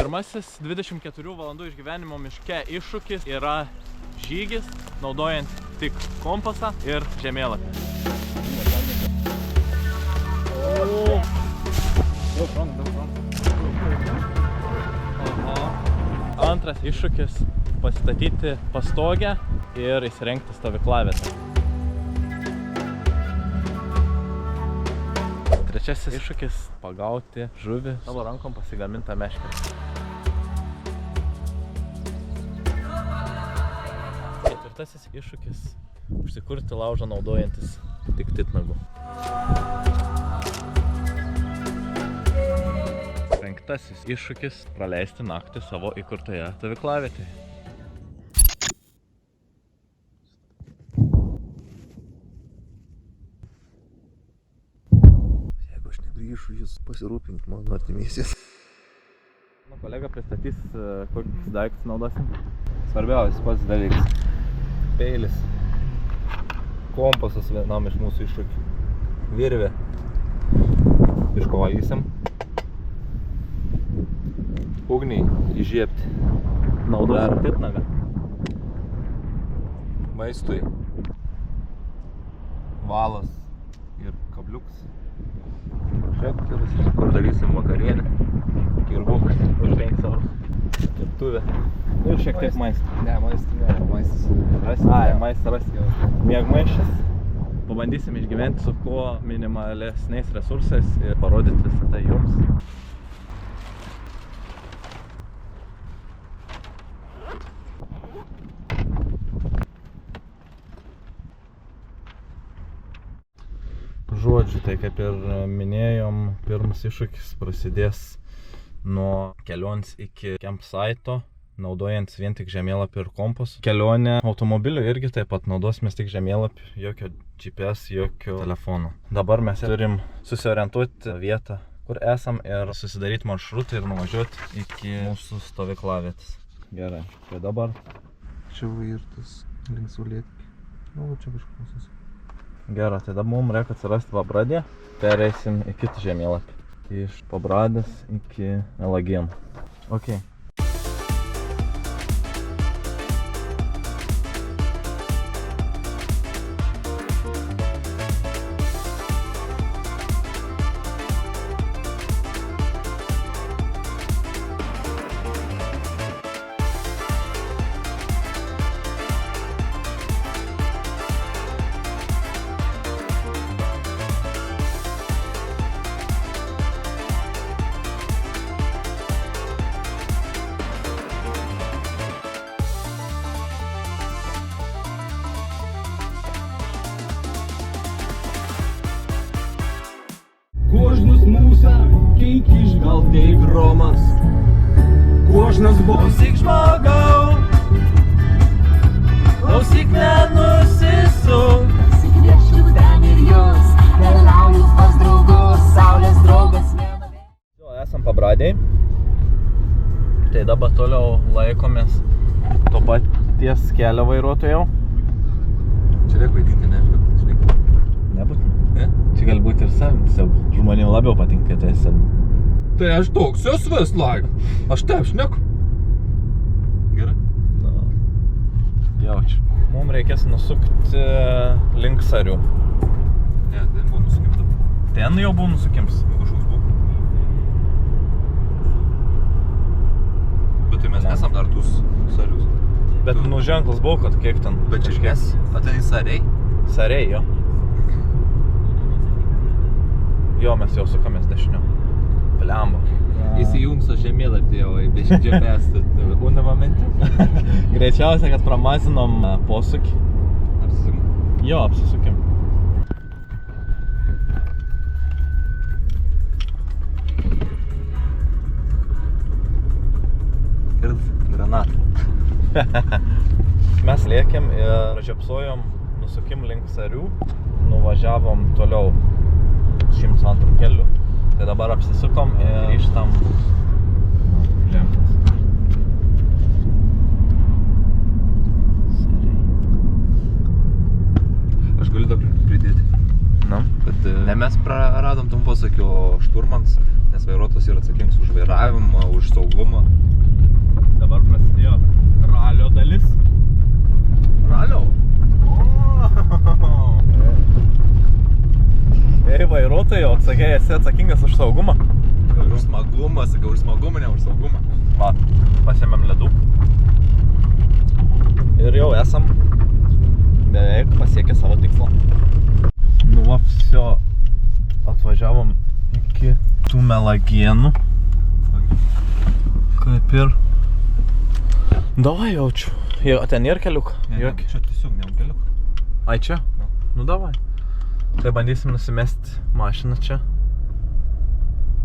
Pirmasis 24 valandų išgyvenimo miške iššūkis yra žygis, naudojant tik kompasą ir žemėlapį. Antras iššūkis – pasistatyti pastogę ir įsirengti stovyklavietę. Trečiasis iššūkis – pagauti žuvį savo rankom pasigamintą meškerę. Ketvirtasis iššūkis – užsikurti laužą naudojantis tik titnagų. Penktasis iššūkis – praleisti naktį savo įkurtoje stovyklavietėje. Jeigu aš negrįžu, jūs pasirūpink mano artimiesiais. Kolega pristatys, kokius daiktus naudosim. Svarbiausias pats dalykas. Peilis. Kompasas vienam iš mūsų iššūkių. Virvė. Iškovalysim. Ugniai įžiebti. Naudosim titnagą. Maistui. Valas ir kabliukas. Šektorius, kur darysim vakarienę. Kirbukas. Už 5 eurų. Keptuvė. Ir šiek tiek maistą. Ne, maistą ne. Maistas rasi. Ai, maistą rasi. Miegmaišis. Pabandysim išgyventi su kuo minimalesniais resursais ir parodyti visą tai jums. Žodžiu, tai kaip ir minėjom, pirmas iššūkis prasidės nuo kelionės iki campsite'o, naudojant vien tik žemėlapį ir kompasą. Kelionė automobiliu irgi taip pat naudosimės tik žemėlapį, jokio GPS, jokio telefono. Dabar mes turim susiorientuoti vietą, kur esam ir susidaryti maršrutą ir nuvažiuoti iki mūsų stovyklavietės. Gerai, tai dabar. Čia ir tas link Saulėtekio. Nu, čia kažkas. Gerai, tai dabar mums reikia atsirasti Pabradėje. Pereisim į kitą žemėlapį. Iš Pabradės iki Elagėnų. Ok. Кожну з муса, кіньки ж галдей громас. Кожна з босих жмагав, усіх nenusisuk. Sikvieščiau ten ir jūs, keliauju pas draugus, saulės draugas vieną. Esam Pabradėje. Tai dabar toliau laikomės to paties kelio vairuotojau. Čia reikia vaidinti, ne? Nebūtinai. Ne? Čia gali būti ir savim. Žmonėm labiau patinka tai savim. Tai aš toks jos vis laik. Aš taip šneku. Gerai? Na, jaučiu. Mums reikės nusukti link Sarių. Ne, ten buvo nusukimta. Ten jau buvo nusukims. Kažkoks buvo. Bet tai mes nesam dar tus Sarius. Bet nu ženklas buvo, kad kiek ten. Bet čia mes? O ten į Sariai? Sariai, jo. Jo, mes jau sukamės dešiniu. Plemba. Įsijungsiu žemėlapį jau į GPS. Būna momente? Greičiausia, kad pramazinom posūkį. Apsisukim. Jo, apsisukim. Ir granatą. Mes lėkėm ir žiapsojom, nusukim link Sarių, nuvažiavom toliau 102 keliu. Tai dabar apsisukom ir grįžtam ženklas. Aš galiu dar pridėti. Na? Kad ne mes praradom tam posakį, o šturmans, nes vairuotojas yra atsakingas už vairavimą, už saugumą. Sakei, esi atsakingas už saugumą? Už smagumą, sakau, už smagumą, ne už saugumą. Va, pasiėmėm ledų. Ir jau esam beveik pasiekę savo tikslą. Nu va, visio atvažiavom iki tų Melagienų. Kaip ir... Davai jaučiu. O ten ir keliuk? Ne, čia tiesiog ne keliuk. Ai čia? Nu davai. Tai bandysim nusimesti mašiną čia.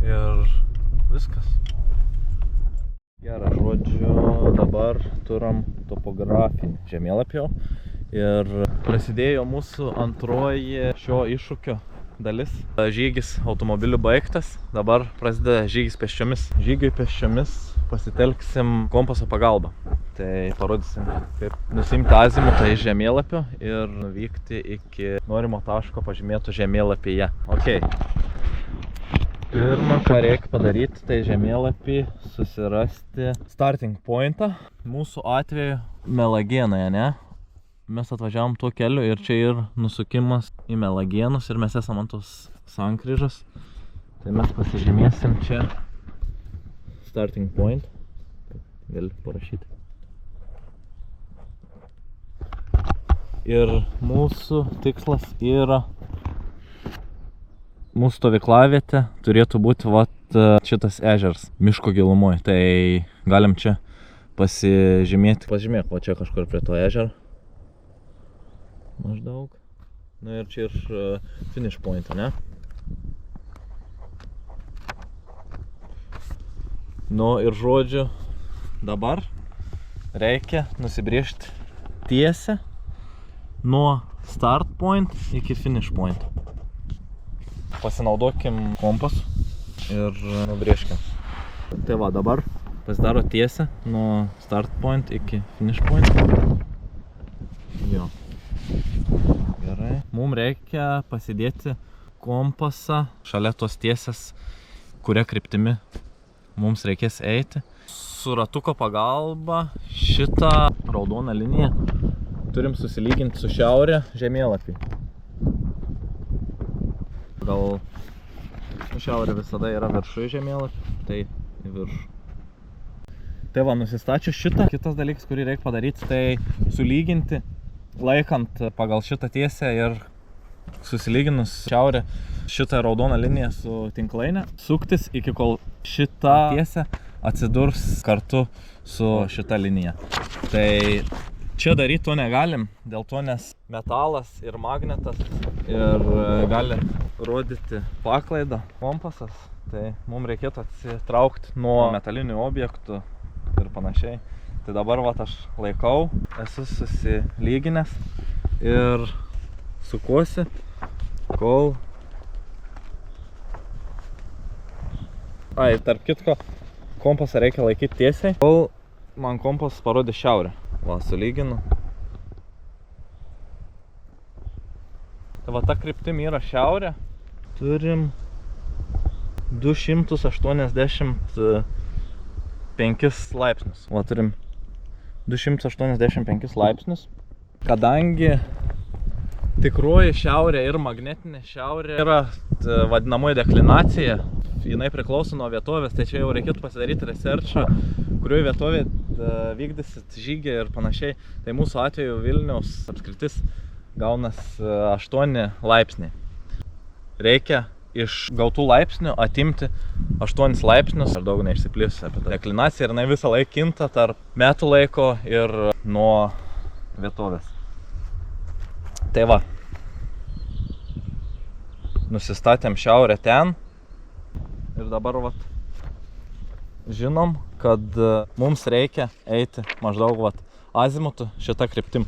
Ir viskas. Gerai, žodžiu, dabar turim topografinį žemėlapį jau. Ir prasidėjo mūsų antroji šio iššūkio dalis. Žygis automobiliu baigtas, dabar prasideda žygis pėsčiomis. Žygiui pėsčiomis pasitelksim kompaso pagalbą. Tai parodysim, kaip nusimti azimutą iš žemėlapio ir nuvykti iki norimo taško pažymėto žemėlapyje. Ok. Pirma, ką reikia padaryti, tai žemėlapį susirasti starting pointą. Mūsų atveju Melagienoje, ne? Mes atvažiavom tuo keliu ir čia ir nusukimas į Melagienus ir mes esam ant tos sankryžos. Tai mes pasižymėsim čia starting point. Gali parašyti. Ir mūsų tikslas yra, mūsų stovyklavietė turėtų būti šitas ežeras miško gilumoje. Tai galim čia pasižymėti. Pažymėk, va čia kažkur prie to ežero. Maždaug. Na ir čia ir finish point, ne? Nu ir žodžiu, dabar reikia nusibrėžti tiesę nuo start point iki finish point. Pasinaudokim kompasu ir nubrėžkim. Tai va, dabar pasidaro tiesę nuo start point iki finish point. Jo. Gerai. Mums reikia pasidėti kompasą šalia tos tiesės, kuria kryptimi mums reikės eiti. Su ratuko pagalba šitą raudoną liniją turim susilyginti su šiaurė žemėlapį. Gal šiaurė visada yra viršuje žemėlapį, tai į viršų. Tai va, nusistačius šitą, kitas dalykas, kurį reikia padaryti, tai sulyginti, laikant pagal šitą tiesę ir susilyginus šiaurė šitą raudoną liniją su tinklainė, suktis iki kol šitą tiesę atsidurs kartu su šita linija. Tai čia daryti to negalim, dėl to nes metalas ir magnetas ir gali rodyti paklaidą kompasas. Tai mums reikėtų atsitraukti nuo metalinių objektų ir panašiai. Tai dabar vat aš laikau, esu susilyginęs ir sukuosi, kol... Ai, tarp kitko, kompasą reikia laikyti tiesiai, kol man kompas parodė šiaurę. Va, sulyginu. Tai va, ta kryptim yra šiaurė. Turim 285 laipsnius. Va, turim 285 laipsnius. Kadangi tikroji šiaurė ir magnetinė šiaurė yra vadinamoji deklinacija, jinai priklauso nuo vietovės, tai čia jau reikėtų pasidaryti researchą, kurioje vietovėje vykdysit žygį ir panašiai. Tai mūsų atveju Vilniaus apskritis gaunas 8 laipsniai. Reikia iš gautų laipsnių atimti 8 laipsnius, ar daug neišsiplėsiu apie tą deklinaciją, ir jinai visą laiką kinta tarp metų laiko ir nuo vietovės. Tai va, nusistatėm šiaurę ten ir dabar vat žinom, kad mums reikia eiti maždaug vat azimutu šitą kryptim.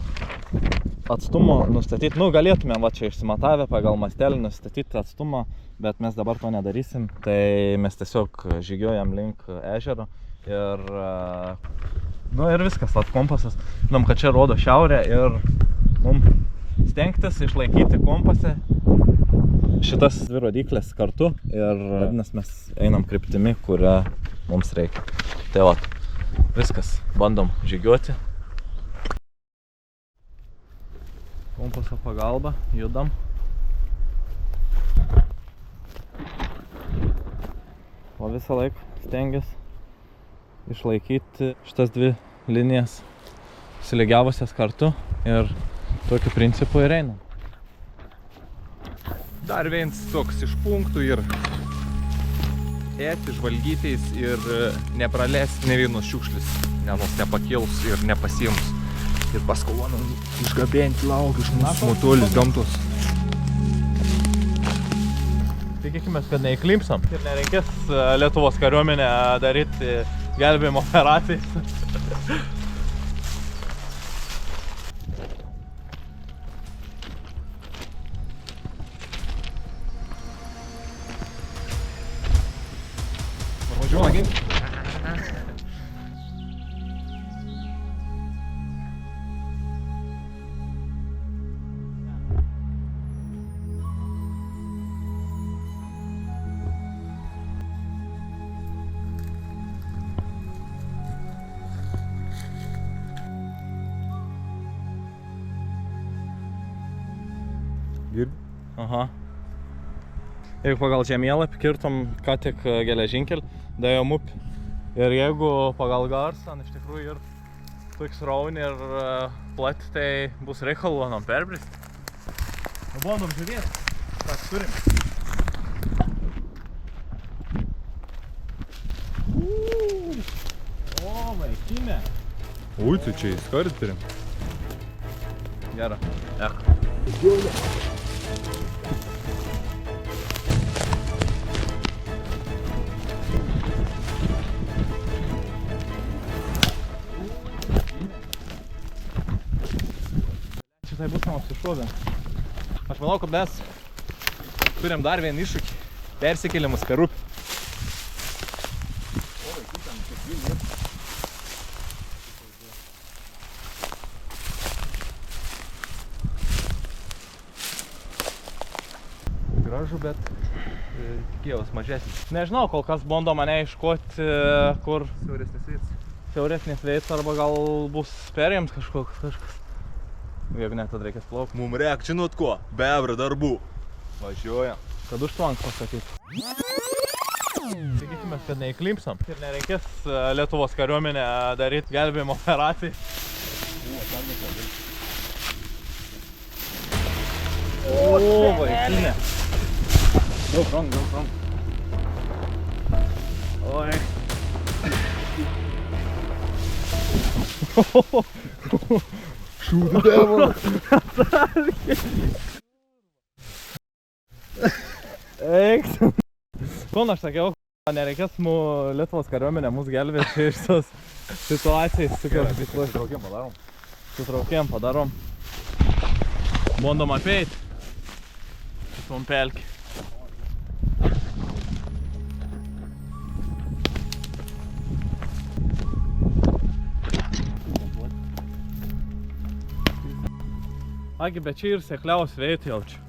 Atstumo nustatyti, nu galėtumėm va čia išsimatavę pagal mastelį nustatyti atstumą, bet mes dabar to nedarysim, tai mes tiesiog žygiuojam link ežero ir, nu ir viskas, vat kompasas, žinom, kad čia rodo šiaurę ir mums stengtis išlaikyti kompase šitas dvi rodyklės kartu ir vadinasi mes einam kryptimi, kurią mums reikia. Tai vat, viskas, bandom žygiuoti. Kompaso pagalba, judam. O visą laiką stengiasi išlaikyti šitas dvi linijas sulygiavusias kartu ir tokiu principu ir einam. Dar vienas toks iš punktų ir ėti, žvalgytis ir nepraleist ne vienos šiukšlis, nes nepakils ir nepasiims. Ir paskoloną išgabenti lauk iš mūsų motolis gamtos. Tikėkime, kad neįklimpsam ir nereikės Lietuvos kariuomenę daryti gelbėjimo operacijas. Važiuoju, girdi? Aha. Jeigu pagal žemėlapį kirtom ką tik geležinkelį, daėjom upį. Ir jeigu pagal garsą, iš tikrųjų ir toks rauni ir plati, tai bus reikalų anam perbristi. Bandom žiūrėti, ką turim. O, vaikinė. Ui, tai čia įskart turim. Gera. Tai bus man apsišuodė. Aš manau, kad mes turim dar vieną iššūkį. Persikėlimus per upę. Gražu, bet tikėjaus mažesnis. Nežinau, kol kas bando mane iškoti, kur siauresnis veids arba gal bus perėjims kažkas. Jeigu ne, tada reikės plaukti. Mum reik, žinot ko? Bebra darbų. Važiuojam. Kad užtvank pasakyti. Tikėkime, kad neįklimpsam ir nereikės Lietuvos kariuomenę daryti gelbėjimo operacijai. O, vaikinė. Daug rong. Oi. Shoot the devil! Eiks. Kon aš sakiau, nereikės Lietuvos kariuomenė mūsų gelbėti iš tos situacijos. Sutraukėm padarom. Bandom apeit. Šitom pelkį. Agi, bet čia ir sekliaus veiti jaučiu.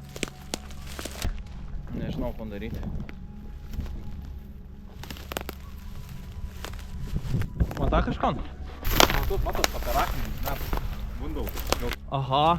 Nežinau, ko daryti. Mata kažkon? Matot, paperakinį, mes bundau. Aha.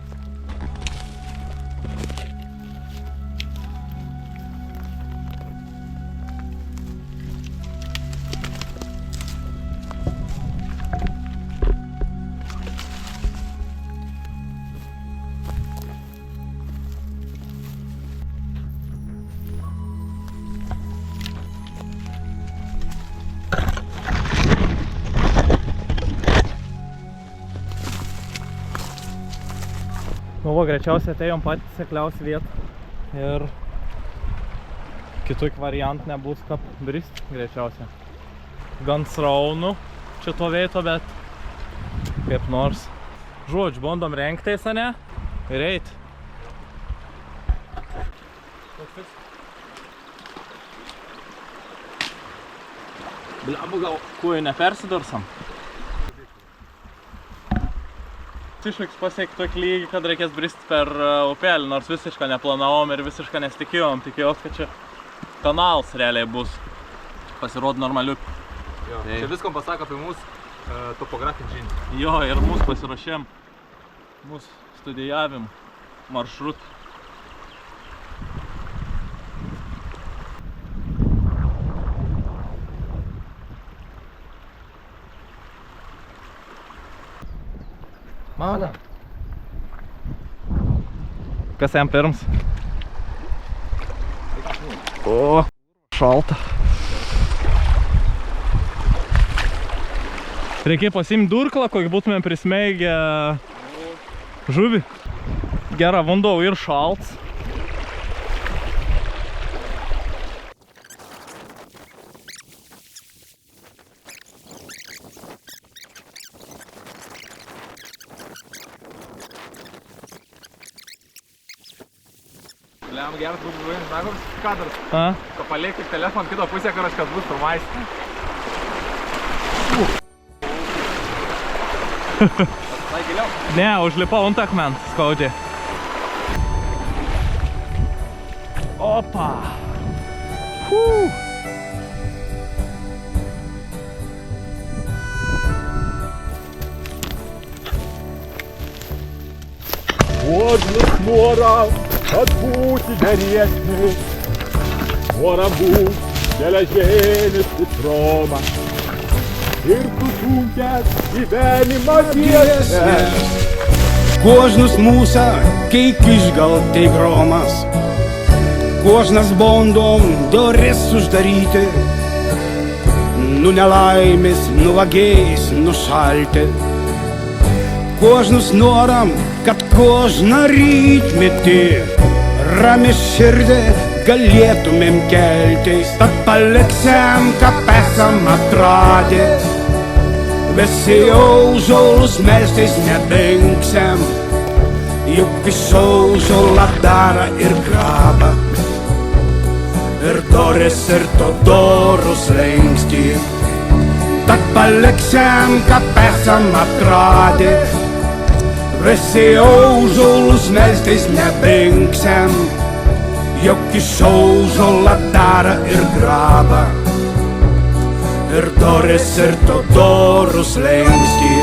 Nu, va, greičiausiai atėjom patys sekliausią vietą ir kitų variantų nebus kaip brist greičiausiai. Gan sraunu čia to veito, bet kaip nors. Žodžiu, bandom rengtis, ane? Ir eit. Blebu, gal kojų nepersidursam? Iššūkis pasiekti tokį lygį, kad reikės bristi per upelį, nors visiškai neplanavom ir visiškai nesitikėjom. Tikėjos, kad čia kanalas realiai bus. Pasirodo normaliu. Čia viskom pasako apie mūsų topografinį žinią. Jo, ir mūsų pasiruošėm. Mūsų studijavim maršrutą. Mano. Kas jam pirms? O, šalta. Reikia pasiimti durklą, kokį būtumėm prismeigę žuvį. Gerą vanduo ir šalts. Liam geras būtų žuvinis, koks kadras. A? Paliekit telefoną kito pusę, kad aš kad bus pirmais. Tai giliau? Ne, užlipau ant akmens skaudžiai. Opa! Кожну морав, отбути гарячний, мора будь, геляжений ситрома. Ir tu sunkias gyvenimo tiesės. Кожнус муса, kaip išgaltai gromas, Kožnas bondom duris uždaryti, Nu nelaimės, nu vagiais, nušalti. Kožnus noram, kad kožną rytmetį rami širdį galėtumėm keltis. Tad paliksim, kad esam atradę, visi jau žolus melstis nedingsim. Juk visau žolą dara ir graba, ir doris, ir to dorus lengsti. Tad paliksim, kad esam atradę, visi jau žolus melstis nedingsim. Juk visau žolą dara ir graba, ir doris, ir to dorus lengsti.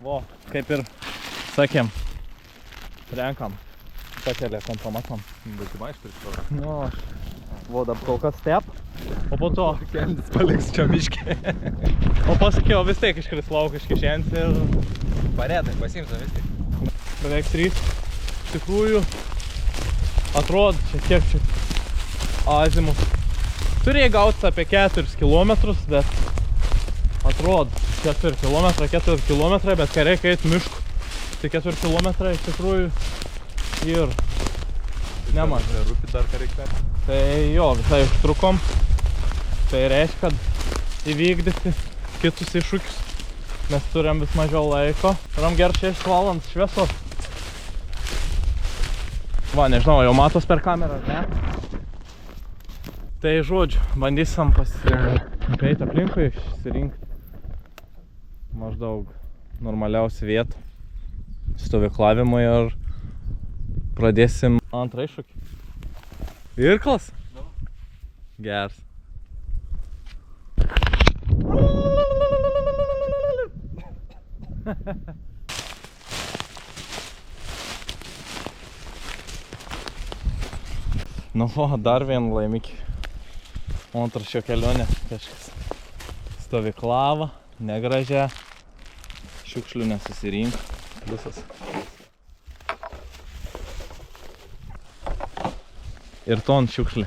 Vo, kaip ir sakėm, renkam, pakelė kompromatom. Baltymai išpirkti. Nu, vo, dabar kol kas step, o po to Kendis paliks čia miškė. o pasakiau, vis tiek iškris lauk iš kišens ir Paretai, pasiimsiu vis tik. beveik 3. Iš tikrųjų, atrodo, čia kiek čia azimus. Turėjai gauti apie 4 kilometrus, bet atrodo 4 kilometrai, bet kai reikia eiti mišku, tai 4 kilometrai iš tikrųjų ir nemažai. Rūpi dar ką reikia. Tai jo, visai užtrukom. Tai reiškia, kad įvykdyti kitus iššūkius mes turim vis mažiau laiko. Turim ger 6 valandas šviesos. Va, nežinau, jau matos per kamerą, ne? Tai žodžiu, bandysim pasipeit aplinkui, išsirinkti maždaug normaliausią vietą stovyklavimui ir pradėsim antrą iššūkį. Irklas? Geras. Nu, dar vieną laimikį. Antrašio kelionė kažkas stovyklavo, negražia, šiukšlių nesusirink. Pliusas. Ir ton šiukšlį.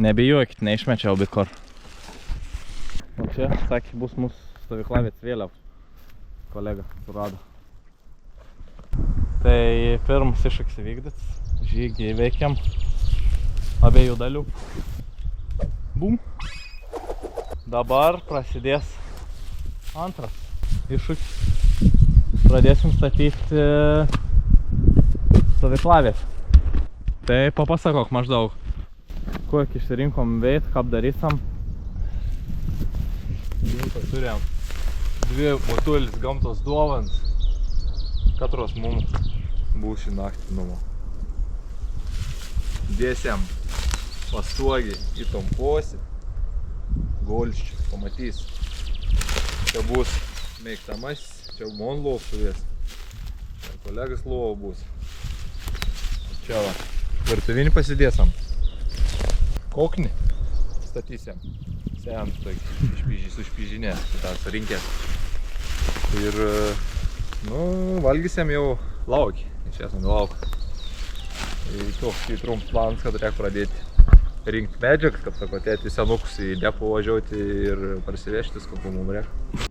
Nebijokit, neišmečiau bikur. O čia, sakė, bus mūsų stovyklavėts vėliau. Kolega surado. Tai pirmas iššūkis įvykdytas. Žygį įveikiam. Abiejų dalių. Bum. Dabar prasidės antras iššūkis. Pradėsim statyti stovyklavietę. Tai papasakok maždaug, kokį išsirinkom veit, ką darysim. Turėjom 2 motulis gamtos dovans, katros mums bus šį naktį numo. Dėsiam pastogį į tom posį, golščių, pamatys. Čia bus mėgtamas, čia mon lov suvės, kolegas lovo bus. Čia va, virtuvinį pasidėsam, koknį statysiam, Sen, tai sušpyžinė, tą surinkęs. Ir, nu, valgysim jau laukį, iš esam lauk. Toks trumpas planas, kad reikia pradėti rinkti medžiagas, kaip sako, tėti senukus į depą važiuoti ir parsivežtis, kokiu mums reikia.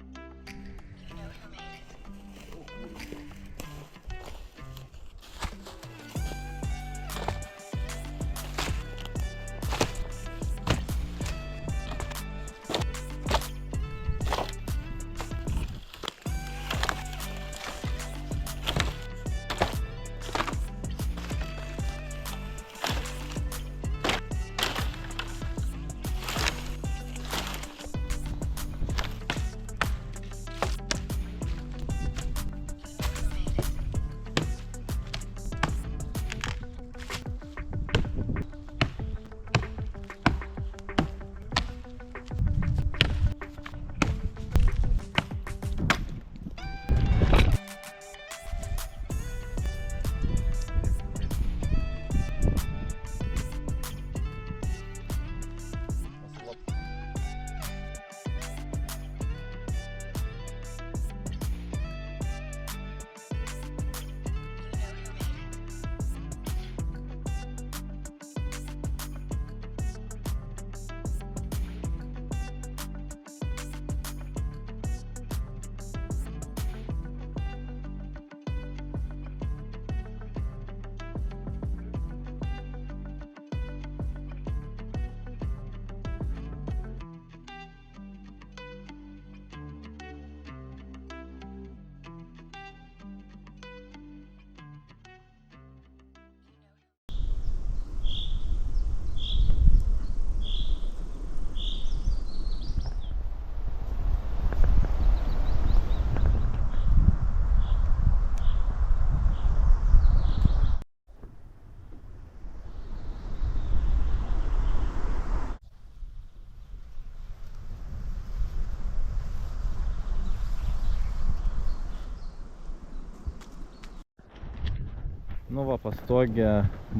Nu va, pastogė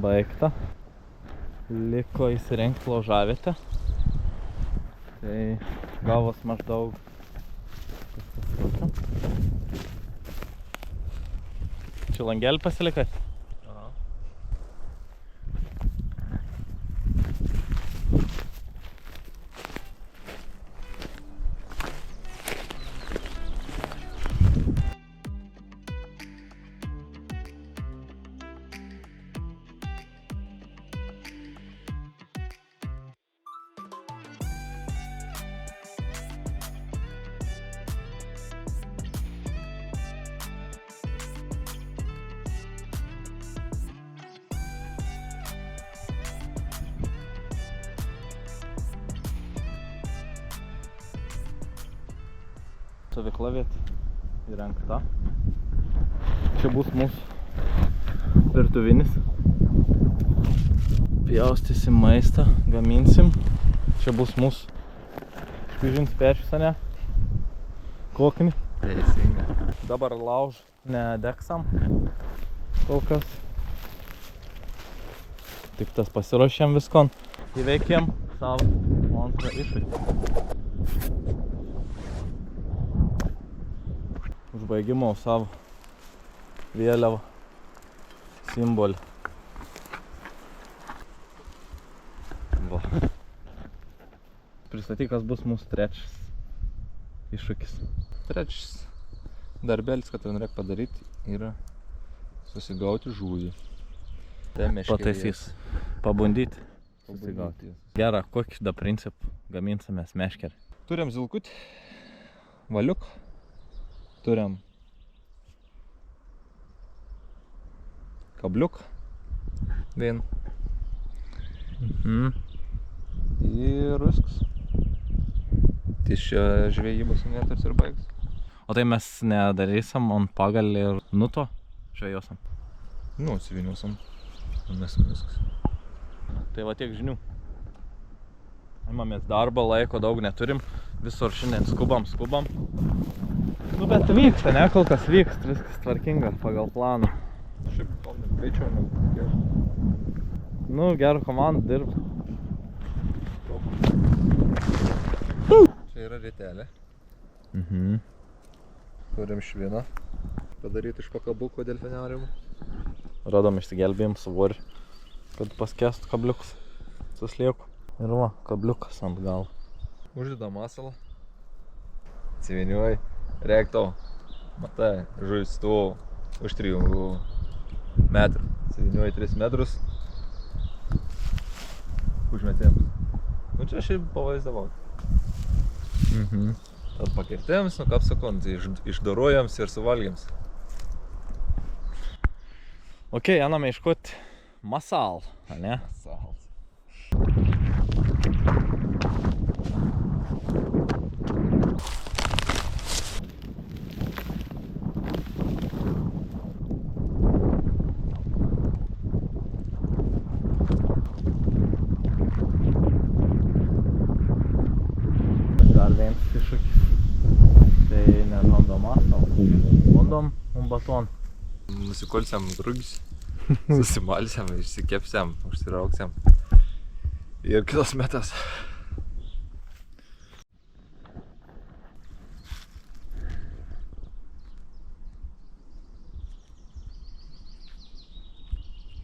baigta. Liko įsirengti laužavietę. Tai gavos maždaug čia langelį pasilikai? Aha. Stovyklavietė įrengta. Čia bus mūsų virtuvinis. Pjaustysim maistą, gaminsim. Čia bus mūsų špižins pečius, ane? Kokni. Teisinga. Dabar lauž nedegsam kol kas. Tik tas pasiruošėm viskon. Įveikėm savo antrą iššūkį. Užbaigimo savo vėliavą simbolį. Va. Pristatyk, kas bus mūsų trečias iššūkis. Trečias darbelis, kad reikia padaryti, yra susigauti žuvį. Pataisys. Pabandyti. Susigauti. Gerą, kokį da principų gaminsimės meškerį? Turim zilkutį, valiuk, turim kabliuk, vien. Ir viskas. Tai šio žvejybos net ir baigs. O tai mes nedarysim ant pagalį ir nuto žvejosam? Nu, atsiviniuosam. Mesim viskas. Tai va tiek žinių. Imamės darbo, laiko daug neturim. Visur šiandien skubam. Nu, bet vyksta, ne? Kol kas vyksta, viskas tvarkinga pagal planą. Šiaip gal negreičiau, negu gerų. Nu, gerų komandų dirbt. yra rietelė. Mhm. Turim šviną padaryti iš pakabuko delfiniariumų. Radom išsigelbėjim svorį, kad paskestų kabliukus. Suslieku. Ir va, kabliukas ant galo. Uždeda masalą. Atsiviniuoji. Reiktau. Matai, žuvis tu už 3 metrų. Atsiviniuoji 3 metrus. Užmetėm. Nu čia šiaip pavaizdavau. Mhm. Tad pakirtėms, nu kaip sakau, tai išdorojams ir suvalgiams. Ok, einame ieškoti masal, ne? Sals. Dar vienas iššūkis. Tai nerandom masal. Bandom baton. Nusikolsiam drugis, susimalsiam, išsikepsiam, užsirauksiam. Ir kitas metas.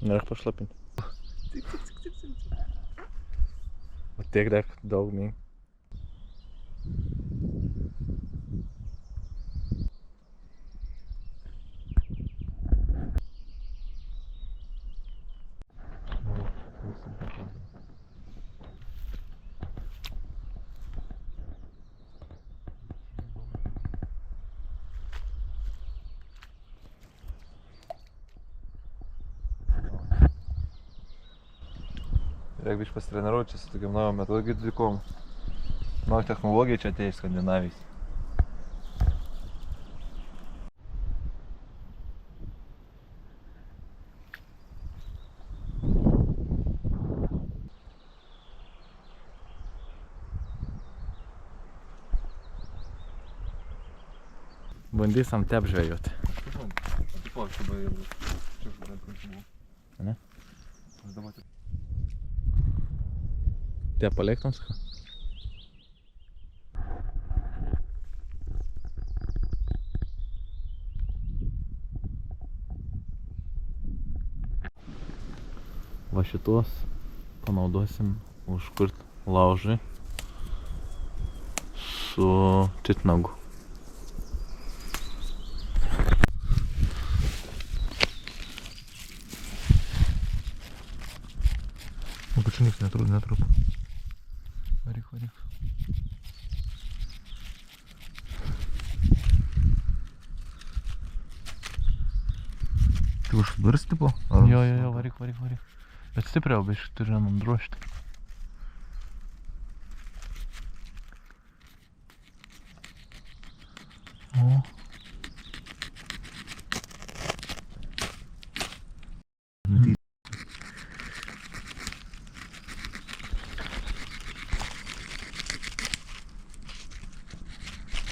Nereik pašlapinti. O tiek reik daug mink. Reikia biškai pasitreniruoti čia su tokiam naujom metodikom. Nauja technologija čia atėjo iš Skandinavijos. Bandysim tep žvejoti. Ne? Te paliektam ską? Va šitos panaudosim užkurt laužui su titnagu. Pačiuniks netrup. Varyk. Tai uždurs tipo? Jo, varyk. Bet stipriau biškai turi nudrožti. O.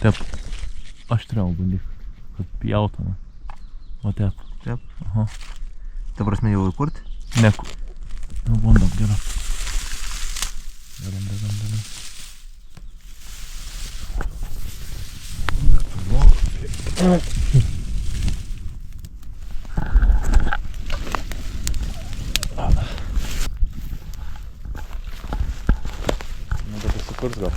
Tep. Aštriau bandyk, kad pjautume. O tep. Tep? Aha. Ta prasme jau įkurti? Neku. Jau bandom, gerai. Darom. Nu, bet įsikurs gal.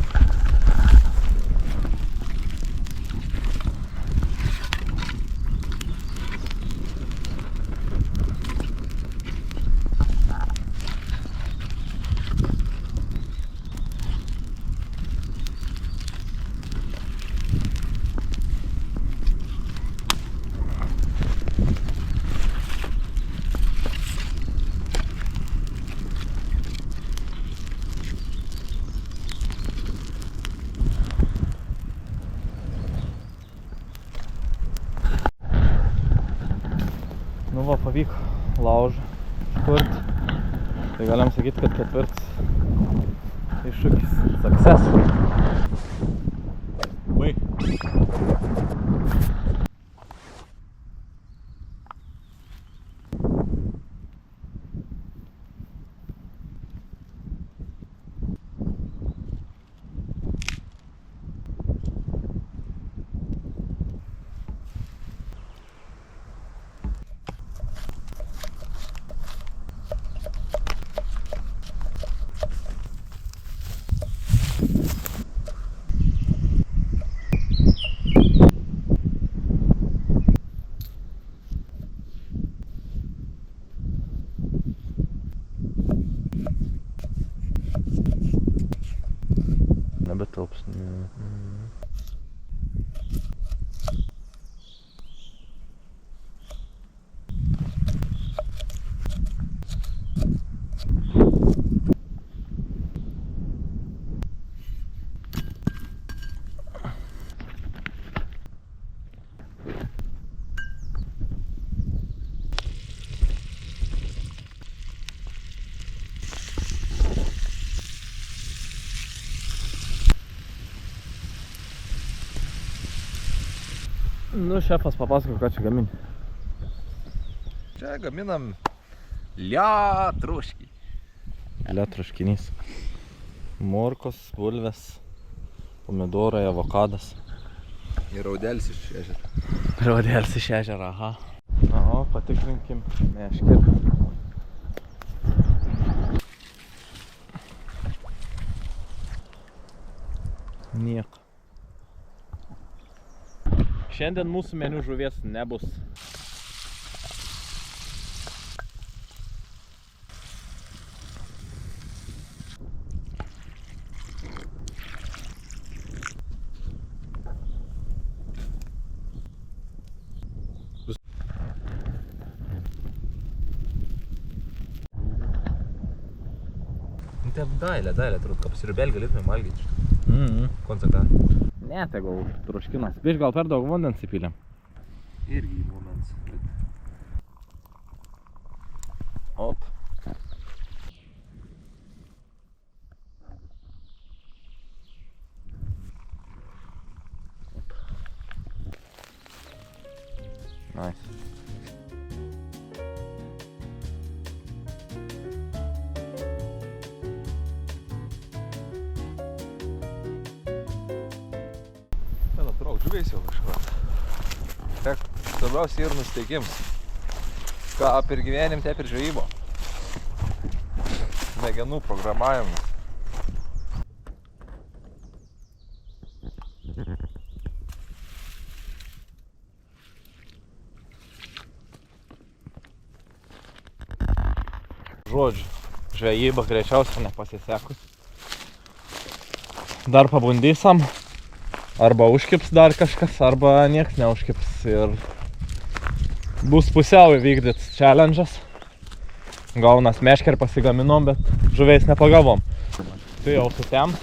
Nu va, pavyko laužą iškurti. Tai galim sakyti, kad ketvirtas iššūkis. Success. Ui. nebetilps. Nu, šefas papasako, ką čia gamini. Čia gaminam lietruškį. Lietruškinys. Morkos, bulvės, pomidorai, avokadas. Ir raudelis iš ežero. Raudelis iš ežero, aha. Na, o patikrinkim meškerę. Nieko. Šiandien mūsų meniu žuvies nebus. Tai dailė, turbūt, kad pasiriubėlį galėtume valgyti. Koncertą. Ne, tai gal troškinas. Biš, gal per daug vandens įpylėm. Irgi momentas. Op. Nice. Žuviais jau kažką. Svarbiausia ir nusteikims. Ką per gyvenim, taip ir žvejybo. Smegenų programavimas. Žodžiu, žvejyba greičiausiai nepasisekus. Dar pabandysam. Arba užkips dar kažkas, arba nieks neužkips ir bus pusiau įvykdytas challenge'as. Gaunas meškerį pasigaminom, bet žuviais nepagavom. Tai jau sutems.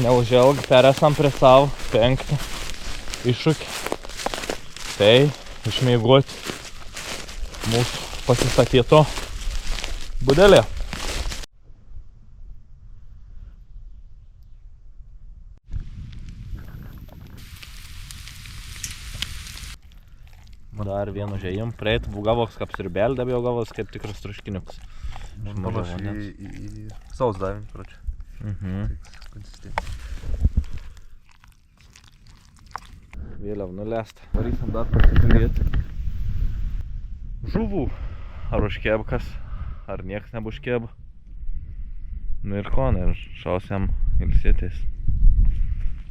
Neužilg perėsam prie savo 5 iššūkį. Tai išmėgoti mūsų pasistatyto budelį. Dar vienu žėjim, preit, gavoks kaip sriubelį, dabar jau gavoks kaip tikras troškiniuks. Panaš į saus davim, pračiu. Vėliau nulesta. Varysim dar pasižiūrėti. Žuvų. Ar užkėbkas, ar nieks nebužkėb. Nu ir ko, ir šausiam ilsėtis.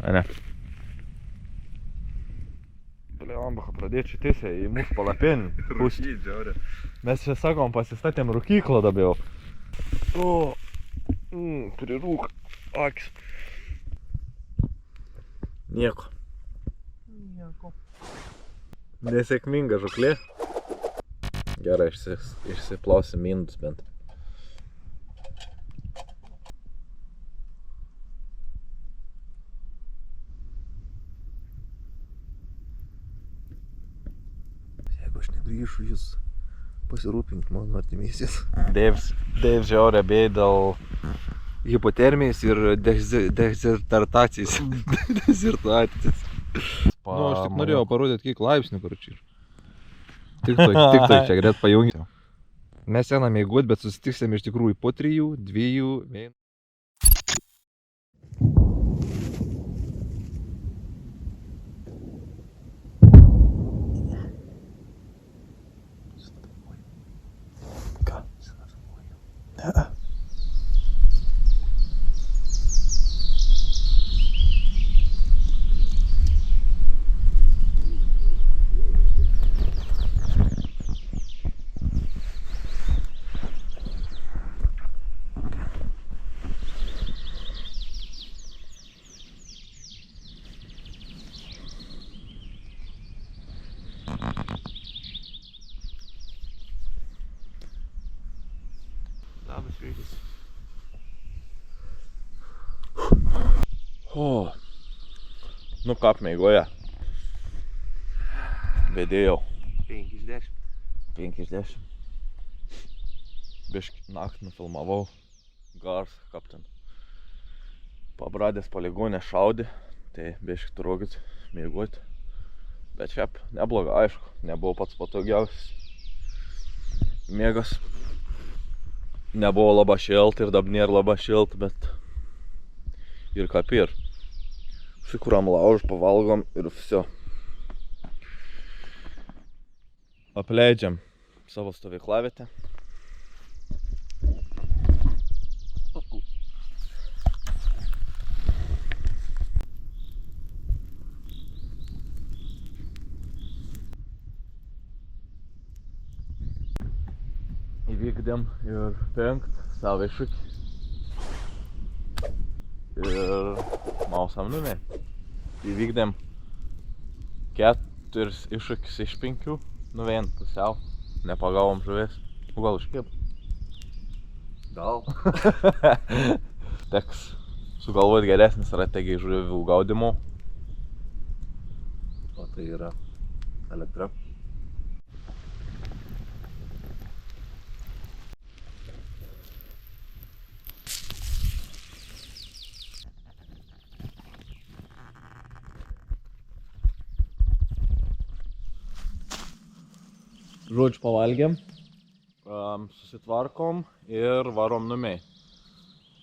A ne. Bamba, pradėčiau tiesiai į mūsų palapinį. Mes čia sakom, pasistatėm rūkyklą dabar. O, prirūk akis. Nieko. Nesėkminga žuklė. Gerai, išsiplausim indus bent. Aš negrįžu, jūs pasirūpink mano artimiesiais. Dave žiaurė bėj dėl hipotermijos ir dezertacijos. Dezertacijos. Nu, aš tik norėjau parodyti, kiek laipsnių, paračiai. Tik tai čia greit pajungti. Mes einame įguot, bet susitiksime iš tikrųjų po 3, 2 mėnesių. Nu ką apmeigoje. Vedėjau. 5 iš 10. 5 iš 10. Biškį naktį nufilmavau. Gars, kaip ten. Pabradės poligonė šaudė. Tai biškį turėkit mėgoti. Bet šiaip nebloga, aišku. Nebuvo pats patogiausias mėgas. Nebuvo labai šilta ir dabar nėra labai šilta, bet ir kaip ir. Užsikūram laužą, pavalgom ir viso. Apleidžiam savo stovyklavietę. Įvykdėm ir 5 savo iššūkį. Ir mausam numė. Įvykdėm 4 iššūkius iš 5. Nu vien pusiau. Nepagavom žuvies. Gal užkib? Gal. Teks sugalvoti geresnį strategiją žuvių gaudimo. O tai yra elektra. Žodžiu, pavalgėm, susitvarkom ir varom numiai.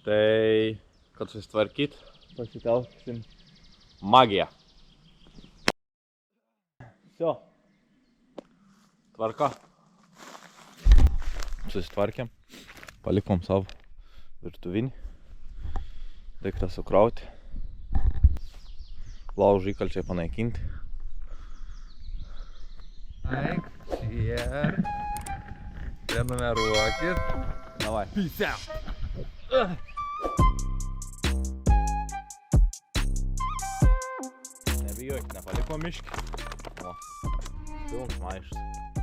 Tai, kad susitvarkyt, pasitelksim magiją. Всё. Tvarka. Susitvarkėm, palikom savo virtuvinį. Daiktą sukrauti. Laužą įkalčiai panaikinti. Cheer. Prenumeruokit. Давай. Peace out. Nebijokit, nepaliko miškį. O, pilnas maišas.